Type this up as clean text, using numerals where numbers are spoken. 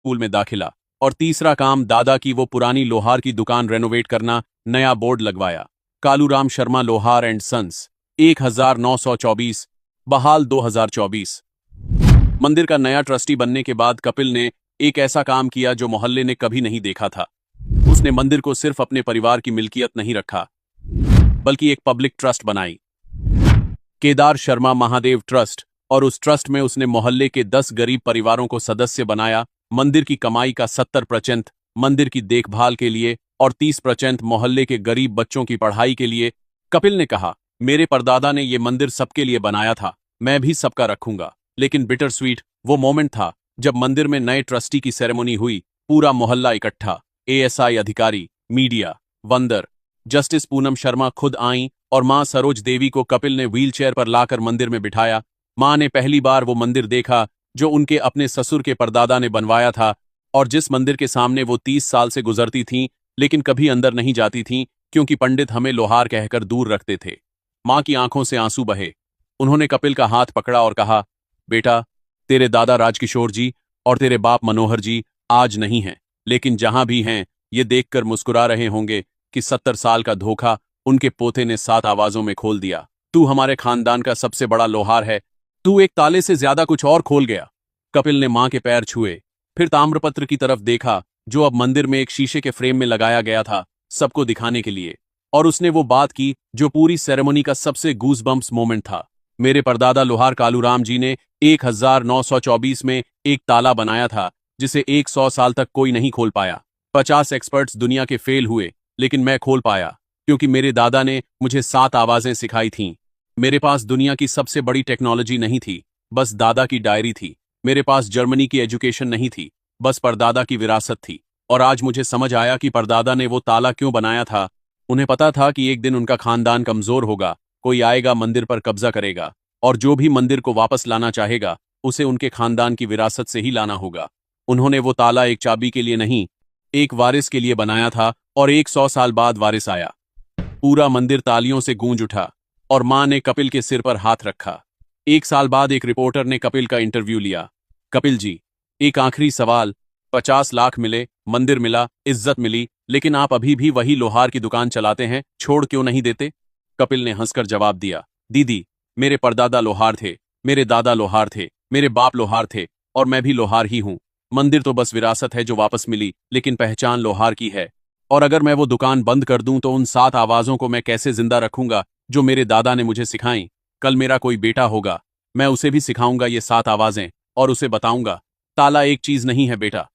School में दाखिला। और तीसरा काम दादा की वो पुरानी लोहार की दुकान रेनोवेट करना, नया बोर्ड लगवाया, कालूराम शर्मा लोहार एंड सन्स, 1924, बहाल 2024। मंदिर का नया ट्रस्टी बनने के बाद कपिल ने एक ऐसा काम किया जो मोहल्ले ने कभी नहीं देखा था। उसने मंदिर को सिर्फ अपने परिवार की मिल्कियत नहीं रखा, बल्कि एक पब्लिक ट्रस्ट बनाई, केदार शर्मा महादेव ट्रस्ट। और उस ट्रस्ट में उसने मोहल्ले के 10 गरीब परिवारों को सदस्य बनाया। मंदिर की कमाई का 70% मंदिर की देखभाल के लिए और 30% मोहल्ले के गरीब बच्चों की पढ़ाई के लिए। कपिल ने कहा, मेरे परदादा ने यह मंदिर सबके लिए बनाया था, मैं भी सबका रखूंगा। लेकिन बिटर स्वीट वो मोमेंट था जब मंदिर में नए ट्रस्टी की सेरेमनी हुई। पूरा मोहल्ला इकट्ठा, एएसआई अधिकारी, मीडिया, वंदर, जस्टिस पूनम शर्मा खुद आईं और मां सरोज देवी को कपिल ने व्हीलचेयर पर लाकर मंदिर में बिठाया। मां ने पहली बार वो मंदिर देखा जो उनके अपने ससुर के परदादा ने बनवाया था, और जिस मंदिर के सामने वो 30 साल से गुजरती थीं, लेकिन कभी अंदर नहीं जाती थीं क्योंकि पंडित हमें लोहार कहकर दूर रखते थे। मां की आंखों से आंसू बहे। उन्होंने कपिल का हाथ पकड़ा और कहा, बेटा, तेरे दादा राजकिशोर जी और तेरे बाप मनोहर जी आज नहीं हैं, लेकिन जहां भी हैं ये देखकर मुस्कुरा रहे होंगे कि 70 साल का धोखा उनके पोते ने 7 आवाजों में खोल दिया। तू हमारे खानदान का सबसे बड़ा लोहार है, तू एक ताले से ज्यादा कुछ और खोल गया। कपिल ने मां के पैर छुए, फिर ताम्रपत्र की तरफ देखा जो अब मंदिर में एक शीशे के फ्रेम में लगाया गया था, सबको दिखाने के लिए। और उसने वो बात की जो पूरी सेरेमनी का सबसे गूज़बम्प्स मोमेंट था। मेरे परदादा लोहार कालूराम जी ने 1924 में एक ताला बनाया था जिसे 100 साल तक कोई नहीं खोल पाया। 50 एक्सपर्ट्स दुनिया के फेल हुए, लेकिन मैं खोल पाया क्योंकि मेरे दादा ने मुझे 7 आवाजें सिखाई थीं। मेरे पास दुनिया की सबसे बड़ी टेक्नोलॉजी नहीं थी, बस दादा की डायरी थी। मेरे पास जर्मनी की एजुकेशन नहीं थी, बस परदादा की विरासत थी। और आज मुझे समझ आया कि परदादा ने वो ताला क्यों बनाया था। उन्हें पता था कि एक दिन उनका खानदान कमजोर होगा, कोई आएगा मंदिर पर कब्जा करेगा, और जो भी मंदिर को वापस लाना चाहेगा उसे उनके खानदान की विरासत से ही लाना होगा। उन्होंने वो ताला एक चाबी के लिए नहीं, एक वारिस के लिए बनाया था, और 100 साल बाद वारिस आया। पूरा मंदिर तालियों से गूंज उठा और मां ने कपिल के सिर पर हाथ रखा। 1 साल बाद एक रिपोर्टर ने कपिल का इंटरव्यू लिया। कपिल जी, एक आखिरी सवाल, 50 लाख मिले, मंदिर मिला, इज्जत मिली, लेकिन आप अभी भी वही लोहार की दुकान चलाते हैं, छोड़ क्यों नहीं देते? कपिल ने हंसकर जवाब दिया, दीदी, मेरे परदादा लोहार थे, मेरे दादा लोहार थे, मेरे बाप लोहार थे, और मैं भी लोहार ही हूं। मंदिर तो बस विरासत है जो वापस मिली, लेकिन पहचान लोहार की है। और अगर मैं वो दुकान बंद कर दूं तो उन 7 आवाजों को मैं कैसे जिंदा रखूंगा जो मेरे दादा ने मुझे सिखाई? कल मेरा कोई बेटा होगा, मैं उसे भी सिखाऊंगा ये 7 आवाजें, और उसे बताऊंगा, ताला एक चीज नहीं है बेटा,